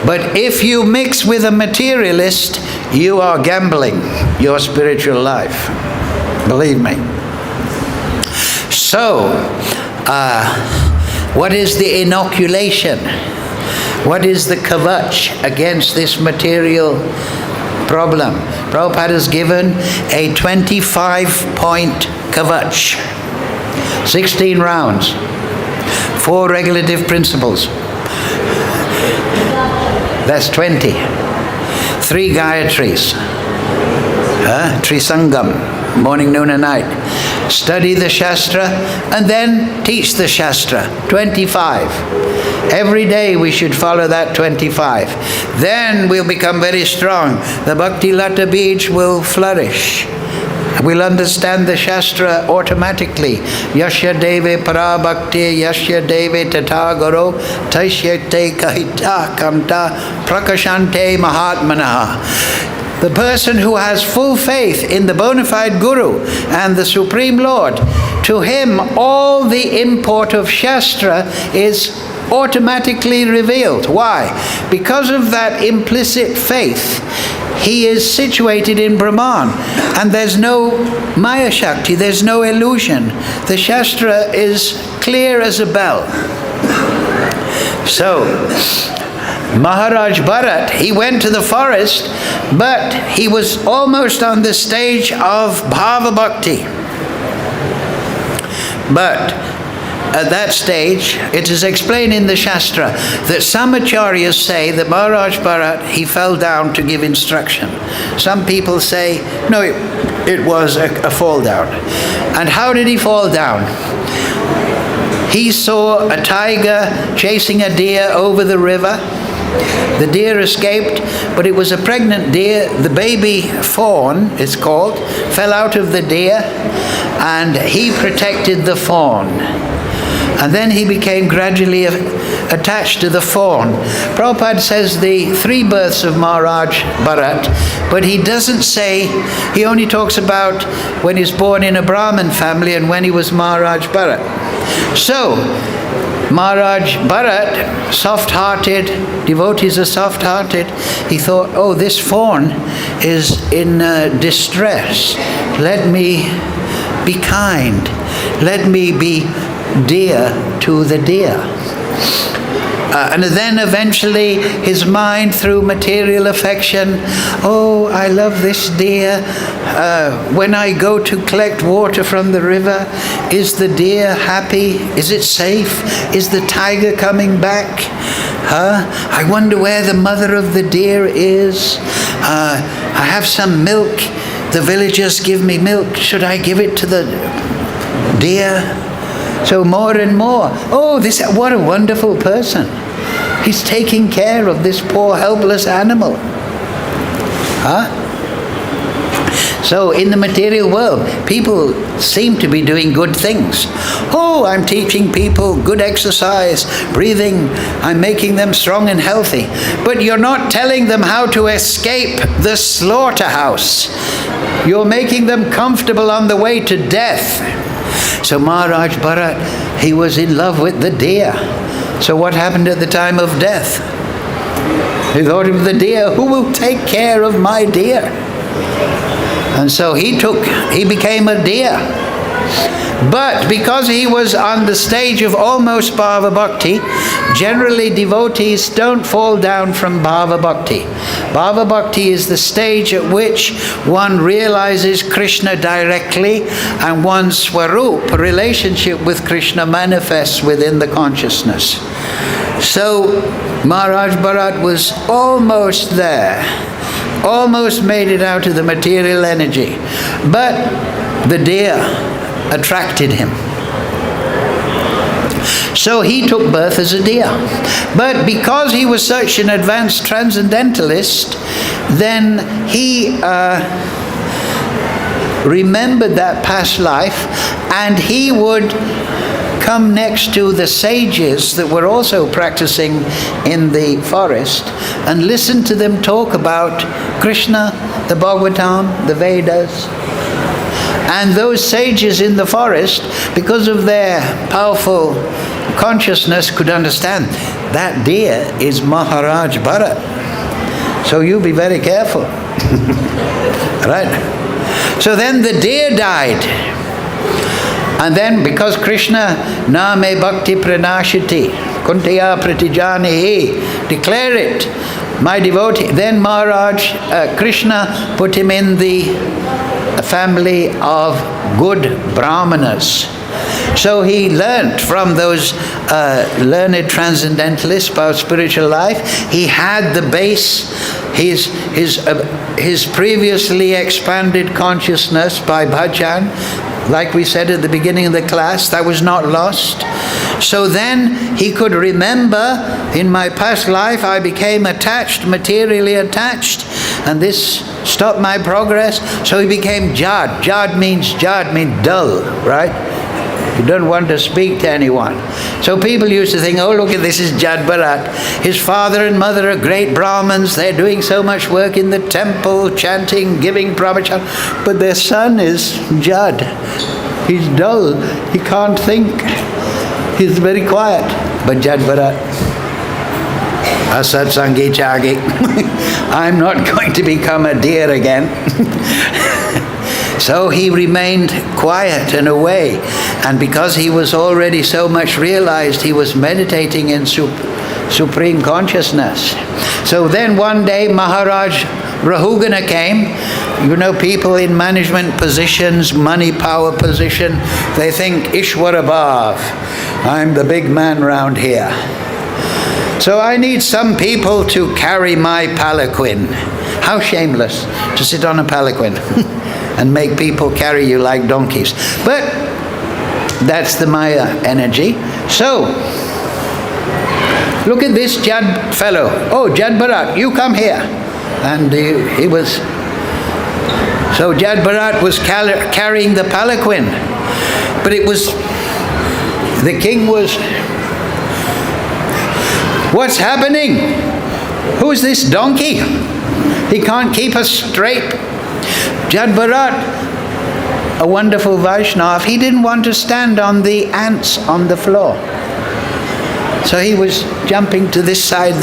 But if you mix with a materialist, you are gambling your spiritual life. Believe me. So, what is the inoculation? What is the kavach against this material problem? Prabhupada has given a 25-point kavach. 16 rounds. 4 regulative principles. That's 20. 3 Gayatris. Trisangam, morning, noon and night. Study the Shastra and then teach the Shastra. 25. Every day we should follow that 25. Then we'll become very strong. The Bhakti Lata Beach will flourish. We'll understand the Shastra automatically. Yasya deve para bhakti, yasya deve tata guru, tashyate kahita kamta prakashante mahatmanaha. The person who has full faith in the bona fide Guru and the Supreme Lord, to him all the import of Shastra is automatically revealed. Why? Because of that implicit faith, he is situated in Brahman, and there's no Maya Shakti, there's no illusion. The Shastra is clear as a bell. So, Maharaj Bharat, he went to the forest, but he was almost on the stage of Bhava Bhakti. But at that stage, it is explained in the Shastra that some acharyas say that Maharaj Bharat, he fell down to give instruction. Some people say, no, it was a fall down. And how did he fall down? He saw a tiger chasing a deer over the river. The deer escaped, but it was a pregnant deer. The baby fawn, it's called, fell out of the deer, and he protected the fawn. And then he became gradually attached to the fawn. Prabhupada says the 3 births of Maharaj Bharat, but he doesn't say, he only talks about when he's born in a Brahmin family and when he was Maharaj Bharat. So, Maharaj Bharat, soft-hearted, devotees are soft-hearted, he thought, oh, this fawn is in distress. Let me be kind. Let me be dear to the deer. And then eventually his mind, through material affection, oh, I love this deer. When I go to collect water from the river, is the deer happy? Is it safe? Is the tiger coming back? I wonder where the mother of the deer is. I have some milk. The villagers give me milk. Should I give it to the deer? So more and more, oh, what a wonderful person. He's taking care of this poor helpless animal. Huh? So in the material world, people seem to be doing good things. Oh, I'm teaching people good exercise, breathing, I'm making them strong and healthy. But you're not telling them how to escape the slaughterhouse. You're making them comfortable on the way to death. So Maharaj Bharat, he was in love with the deer. So what happened at the time of death? He thought of the deer, who will take care of my deer? And so he became a deer. But because he was on the stage of almost Bhava Bhakti, generally devotees don't fall down from Bhava Bhakti. Bhava Bhakti is the stage at which one realizes Krishna directly and one's Swarup, relationship with Krishna, manifests within the consciousness. So Maharaj Bharat was almost there. Almost made it out of the material energy. But the deer attracted him. So he took birth as a deer. But because he was such an advanced transcendentalist, then he remembered that past life, and he would come next to the sages that were also practicing in the forest and listen to them talk about Krishna, the Bhagavatam, the Vedas. And those sages in the forest, because of their powerful consciousness, could understand that deer is Maharaj Bharat. So you be very careful. Right? So then the deer died. And then because Krishna, Name Bhakti Pranashiti, Kuntaya Pratijanihi, declare it, my devotee. Then Maharaj, Krishna put him in the family of good Brahmanas. So he learnt from those learned transcendentalists about spiritual life. He had the base, his previously expanded consciousness by bhajan. Like we said at the beginning of the class, that was not lost. So then he could remember, in my past life I became attached, materially attached, and this stopped my progress. So he became Jad. Jad means dull, right? You don't want to speak to anyone. So people used to think, oh, look at this is Jad Bharat. His father and mother are great Brahmins. They're doing so much work in the temple, chanting, giving pravachan. But their son is Jad. He's dull. He can't think. He's very quiet. But Jad Bharat, Asat Sangi Chagi, I'm not going to become a deer again. So he remained quiet and away. And because he was already so much realized, he was meditating in supreme consciousness. So then one day Maharaj Rahugana came. You know, people in management positions, money, power position, they think Ishwar above. I'm the big man round here. So I need some people to carry my palanquin. How shameless to sit on a palanquin and make people carry you like donkeys. But that's the Maya energy. So, look at this Jad fellow. Oh, Jad Bharat, you come here. And he was... So Jad Bharat was carrying the palanquin. But it was... The king was... What's happening? Who's this donkey? He can't keep us straight. Jad Bharat, a wonderful Vaishnav, he didn't want to stand on the ants on the floor. So he was jumping to this side.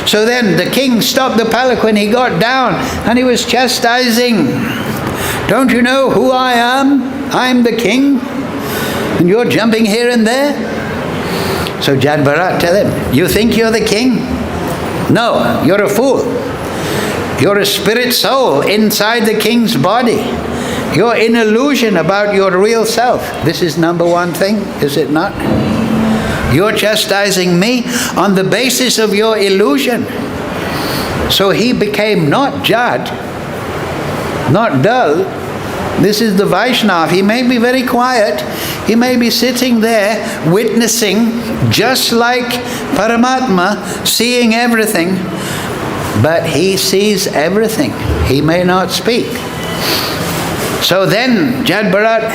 So then the king stopped the palanquin, he got down and he was chastising. Don't you know who I am? I'm the king. And you're jumping here and there? So Jad Bharat, tell him, you think you're the king? No, you're a fool. You're a spirit soul inside the king's body. You're in illusion about your real self. This is number one thing, is it not? You're chastising me on the basis of your illusion. So he became not Jad, not dull, This is the Vaishnava. He may be very quiet. He may be sitting there witnessing, just like Paramatma, seeing everything. But he sees everything. He may not speak. So then Jad Bharat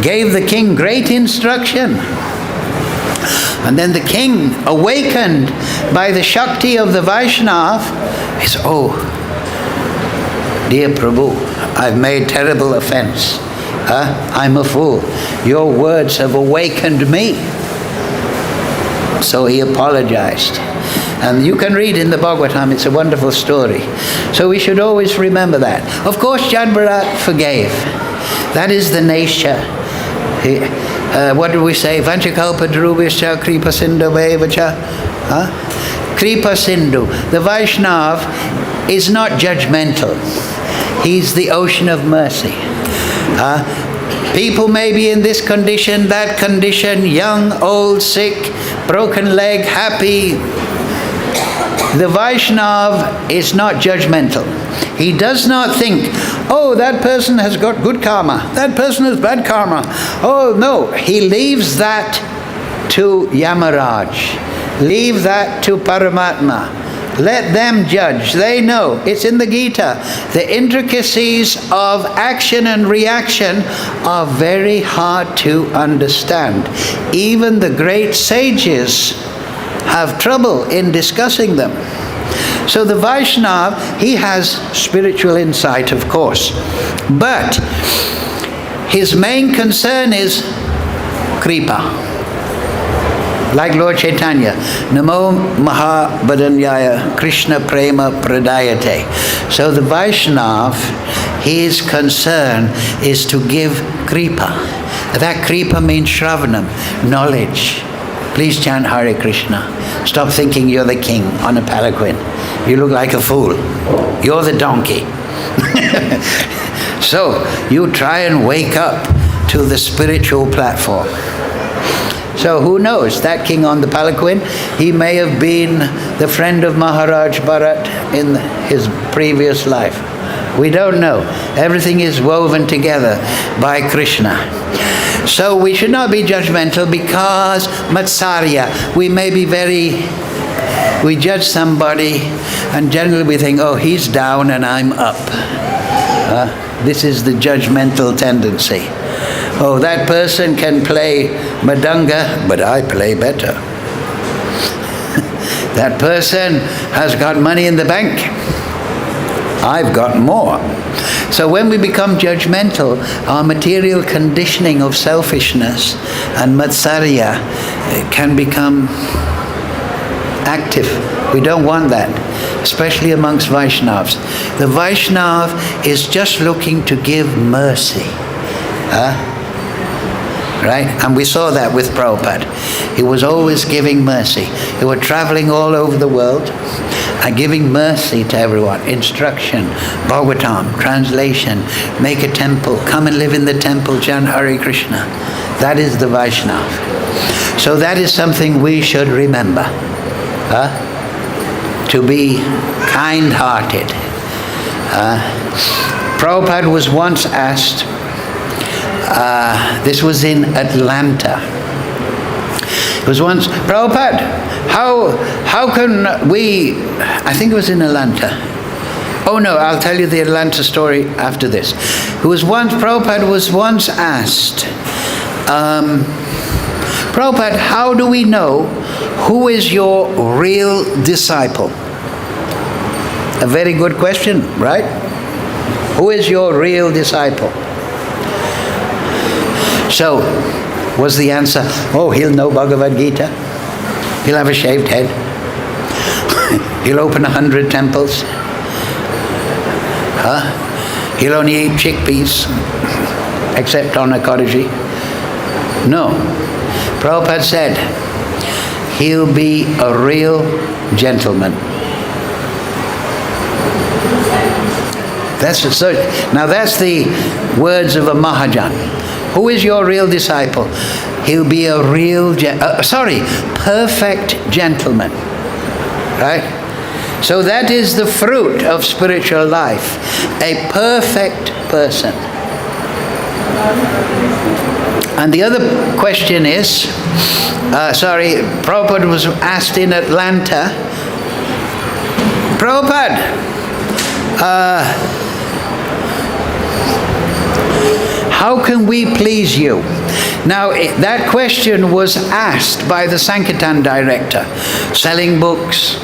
gave the king great instruction. And then the king, awakened by the Shakti of the Vaishnava, is, oh, dear Prabhu, I've made terrible offense. I'm a fool. Your words have awakened me. So he apologized. And you can read in the Bhagavatam, it's a wonderful story. So we should always remember that. Of course, Jad Bharat forgave. That is the nature. What do we say? Vanchakalpa drubhischa kripa sindhu vevacha. Kripa sindhu. The Vaishnava is not judgmental. He's the ocean of mercy. People may be in this condition, that condition, young, old, sick, broken leg, happy. The Vaishnava is not judgmental. He does not think, oh, that person has got good karma, that person has bad karma. Oh, no. He leaves that to Yamaraj. Leave that to Paramatma. Let them judge. They know. It's in the Gita. The intricacies of action and reaction are very hard to understand. Even the great sages have trouble in discussing them. So the Vaishnava, he has spiritual insight, of course. But his main concern is Kripa. Like Lord Chaitanya, Namo Mahabhadanyaya Krishna Prema Pradayate. So the Vaishnava, his concern is to give Kripa. That Kripa means Shravanam, knowledge. Please chant Hare Krishna. Stop thinking you're the king on a palanquin. You look like a fool. You're the donkey. So you try and wake up to the spiritual platform. So who knows, that king on the palanquin, he may have been the friend of Maharaj Bharat in his previous life. We don't know. Everything is woven together by Krishna. So we should not be judgmental because Matsarya, we may be we judge somebody and generally we think, oh, he's down and I'm up. This is the judgmental tendency. Oh, that person can play Madanga, but I play better. That person has got money in the bank. I've got more. So when we become judgmental, our material conditioning of selfishness and Matsarya can become active. We don't want that, especially amongst Vaishnavas. The Vaishnava is just looking to give mercy. Right? And we saw that with Prabhupada. He was always giving mercy. He was traveling all over the world and giving mercy to everyone. Instruction, Bhagavatam, translation, make a temple, come and live in the temple, chant Hare Krishna. That is the Vaishnava. So that is something we should remember. To be kind-hearted. Prabhupada was once asked, this was in Atlanta. It was once, Prabhupada, how can we, I think it was in Atlanta. Oh no, I'll tell you the Atlanta story after this. Prabhupada was once asked, Prabhupada, how do we know who is your real disciple? A very good question, right? Who is your real disciple? So, was the answer, oh, he'll know Bhagavad Gita. He'll have a shaved head. He'll open 100 temples. He'll only eat chickpeas, except on Ekadashi. No. Prabhupada said, he'll be a real gentleman. Now that's the words of a Mahajan. Who is your real disciple? He'll be a real, perfect gentleman. Right? So that is the fruit of spiritual life, a perfect person. And the other question is, Prabhupada was asked in Atlanta, Prabhupada, how can we please you? Now, that question was asked by the Sankirtan director, selling books,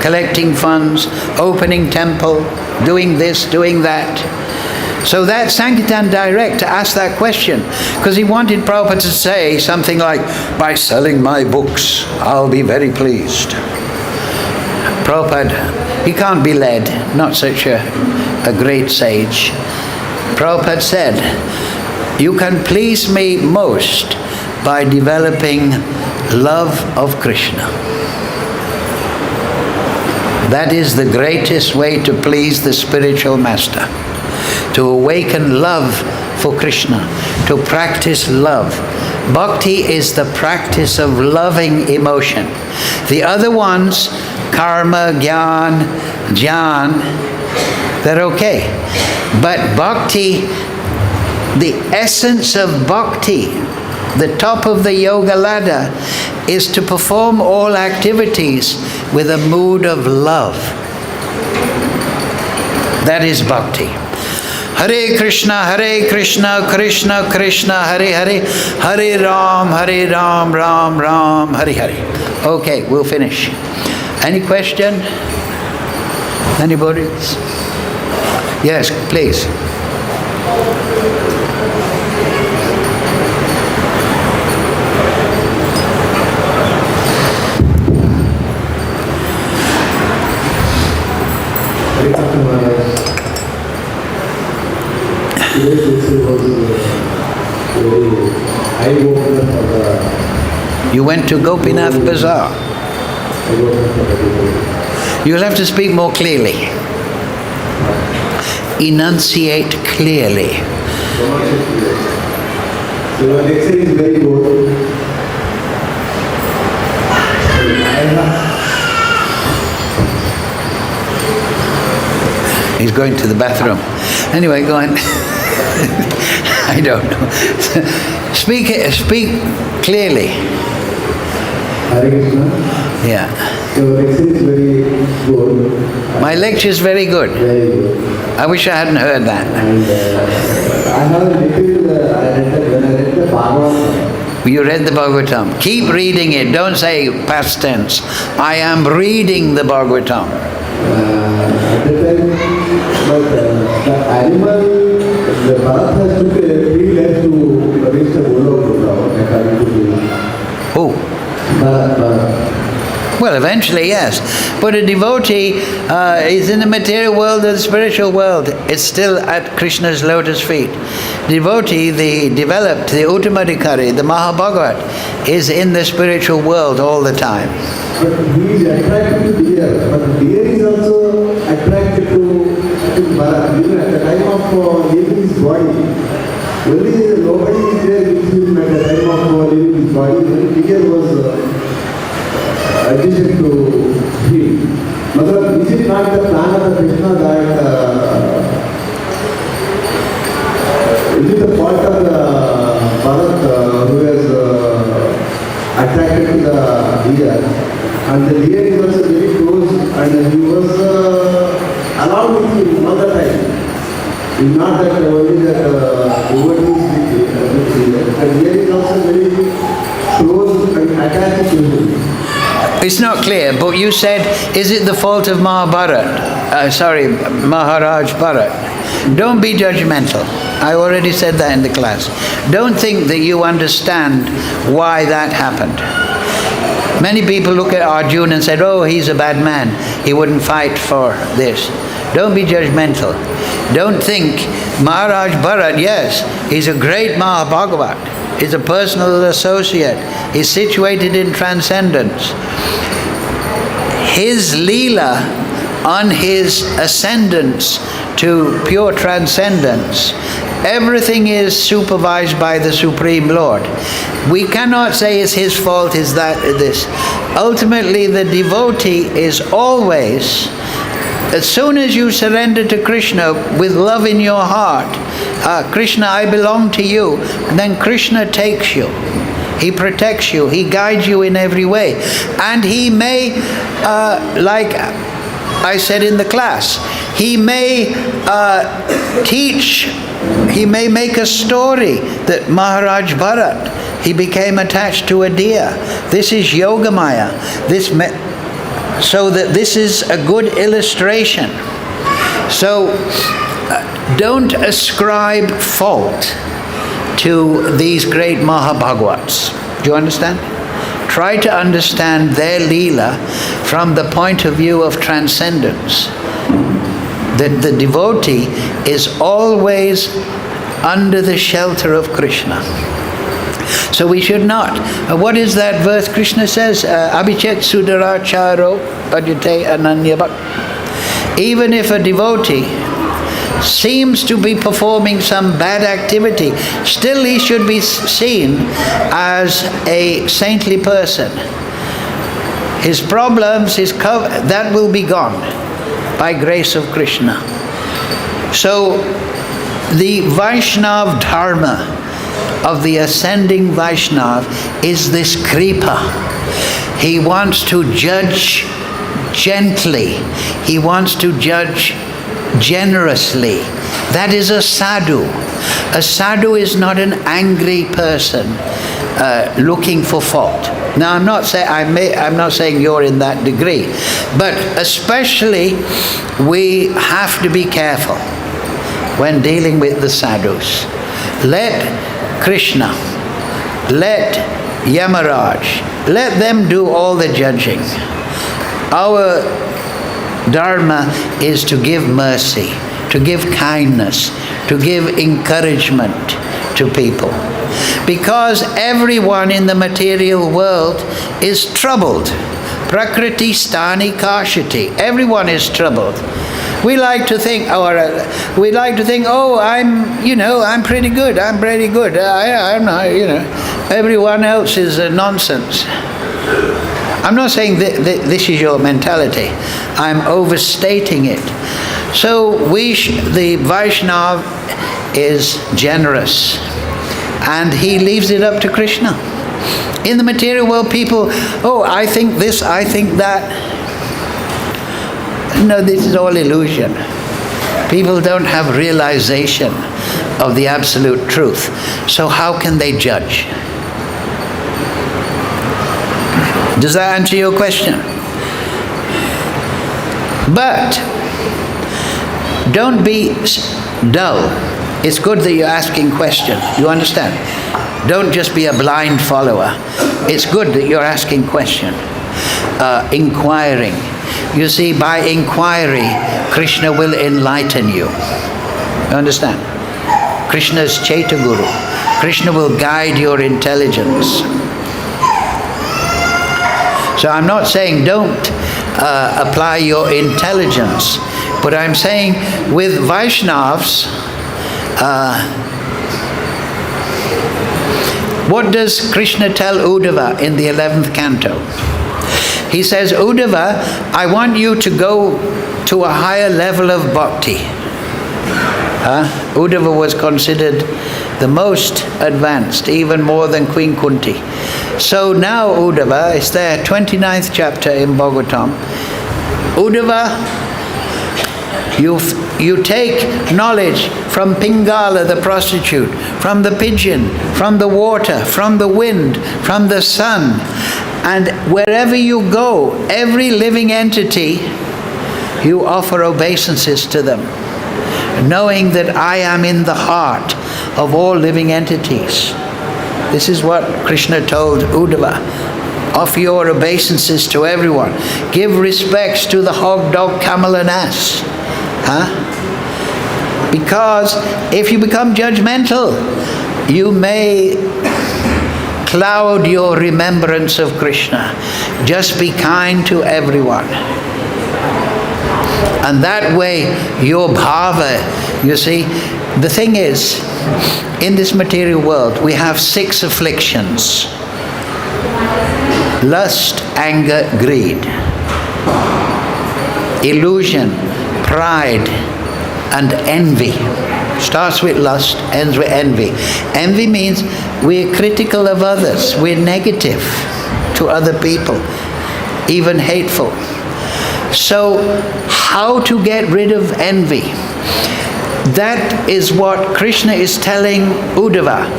collecting funds, opening temple, doing this, doing that. So that Sankirtan director asked that question because he wanted Prabhupada to say something like, by selling my books, I'll be very pleased. Prabhupada, he can't be led, not such a great sage. Prabhupada said, you can please me most by developing love of Krishna. That is the greatest way to please the spiritual master. To awaken love for Krishna, to practice love. Bhakti is the practice of loving emotion. The other ones, karma, jnana, they're okay. But bhakti, the essence of bhakti, the top of the yoga ladder, is to perform all activities with a mood of love. That is bhakti. Hare Krishna, Krishna Krishna, Hare Hare, Hare Ram, Ram Ram, Hare Hare. Okay, we'll finish. Any question? Anybody? Yes, please. You went to Gopinath Bazaar. You'll have to speak more clearly. Enunciate clearly. Your lecture is very good. He's going to the bathroom. Anyway, go on. I don't know. Speak clearly. Hare Krishna. Yeah. Your lecture is very good. My lecture is very good. Very good. I wish I hadn't heard that. And I have a little, when I read the Bhagavatam. You read the Bhagavatam. Keep reading it. Don't say past tense. I am reading the Bhagavatam. At the time, but the animal, the Bharat has took 3 days to reach the Golok according to the... Who? Bharat. Well, eventually, yes. But a devotee is in the material world or the spiritual world. It's still at Krishna's lotus feet. Devotee, the developed, the Uttamadhikari, the Mahabhagavat, is in the spiritual world all the time. But he is attracted to deer. But deer is also attracted to Bharat. Even at the time of leaving his body, only nobody is there with him at the time of leaving his body. When deer was addition to him. Matlab, is it not the plan of the Krishna that is it the fault of the Bharat who has attracted to the deer? And the deer is also very close and he was allowed with him all the time. It's not that only that devotees with the deer. The deer is also very close and attached to him. It's not clear, but you said, is it the fault of Maharaj Bharat? Don't be judgmental. I already said that in the class. Don't think that you understand why that happened. Many people look at Arjuna and said, oh, he's a bad man. He wouldn't fight for this. Don't be judgmental. Don't think Maharaj Bharat, yes, he's a great Mahabhagavat. He's a personal associate. He's situated in transcendence. His Leela on his ascendance to pure transcendence, everything is supervised by the Supreme Lord. We cannot say it's his fault, is that this. ultimately the devotee is always, as soon as you surrender to Krishna with love in your heart, Krishna, I belong to you, then Krishna takes you. He protects you. He guides you in every way. And he may, like I said in the class, he may teach, he may make a story that Maharaj Bharat, he became attached to a deer. This is Yogamaya. So that this is a good illustration. So don't ascribe fault to these great Mahabhagavats. Do you understand? Try to understand their Leela from the point of view of transcendence. That the devotee is always under the shelter of Krishna. So we should not. What is that verse Krishna says? Abhichet sudaracharo bhajate ananyabhak. Even if a devotee seems to be performing some bad activity, still he should be seen as a saintly person. His problems, that will be gone by grace of Krishna. So the Vaishnav Dharma of the ascending Vaishnav is this kripa. He wants to judge gently. He wants to judge generously. That is a sadhu. A sadhu is not an angry person looking for fault. Now I'm not saying you're in that degree, but especially we have to be careful when dealing with the sadhus. Let Krishna, let Yamaraj, let them do all the judging. Our dharma is to give mercy, to give kindness, to give encouragement to people. Because everyone in the material world is troubled. Prakriti stani kashati. Everyone is troubled. We like to think, oh, I'm pretty good. I'm pretty good. I'm not, Everyone else is nonsense. I'm not saying this is your mentality. I'm overstating it. So the Vaishnav is generous, and he leaves it up to Krishna. In the material world, people, I think this, I think that. No, this is all illusion. People don't have realization of the absolute truth. So how can they judge? Does that answer your question? But don't be dull. It's good that you're asking questions. You understand? Don't just be a blind follower. It's good that you're asking questions, inquiring. You see, by inquiry, Krishna will enlighten you. You understand? Krishna's Chaita Guru. Krishna will guide your intelligence. So I'm not saying don't apply your intelligence, but I'm saying with Vaishnavas, what does Krishna tell Uddhava in the 11th canto? He says, Uddhava, I want you to go to a higher level of bhakti. Uddhava was considered the most advanced, even more than Queen Kunti. So now Uddhava, it's there, 29th chapter in Bhagavatam. Uddhava, you take knowledge from Pingala, the prostitute, from the pigeon, from the water, from the wind, from the sun. And wherever you go, every living entity, you offer obeisances to them, knowing that I am in the heart of all living entities. This is what Krishna told Uddhava. Offer your obeisances to everyone. Give respects to the hog, dog, camel and ass. Because if you become judgmental, you may cloud your remembrance of Krishna. Just be kind to everyone. And that way, your bhava, you see, the thing is, in this material world, we have 6 afflictions. lust, anger, greed, illusion, pride, and envy. Starts with lust, ends with envy. Envy means we're critical of others. We're negative to other people, even hateful. So, how to get rid of envy? That is what Krishna is telling Uddhava.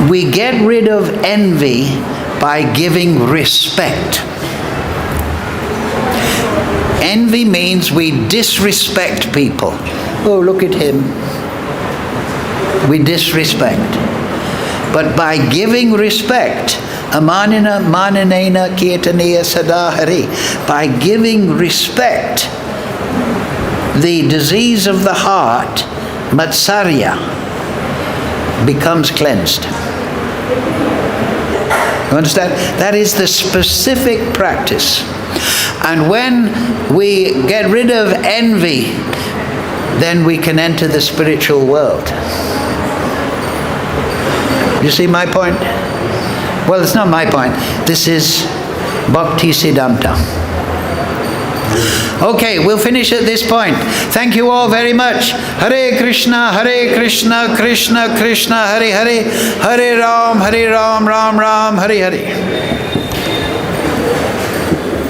We get rid of envy by giving respect. Envy means we disrespect people. Oh, look at him. We disrespect. But by giving respect, amanina mananena kirtaniya sadahari, by giving respect, the disease of the heart, matsarya, becomes cleansed. You understand? That is the specific practice. And when we get rid of envy, then we can enter the spiritual world. You see my point? Well, it's not my point. This is Bhakti Siddhanta. Okay, we'll finish at this point. Thank you all very much. Hare Krishna, Krishna Krishna, Hare Hare, Hare Ram, Ram Ram, Hare Hare.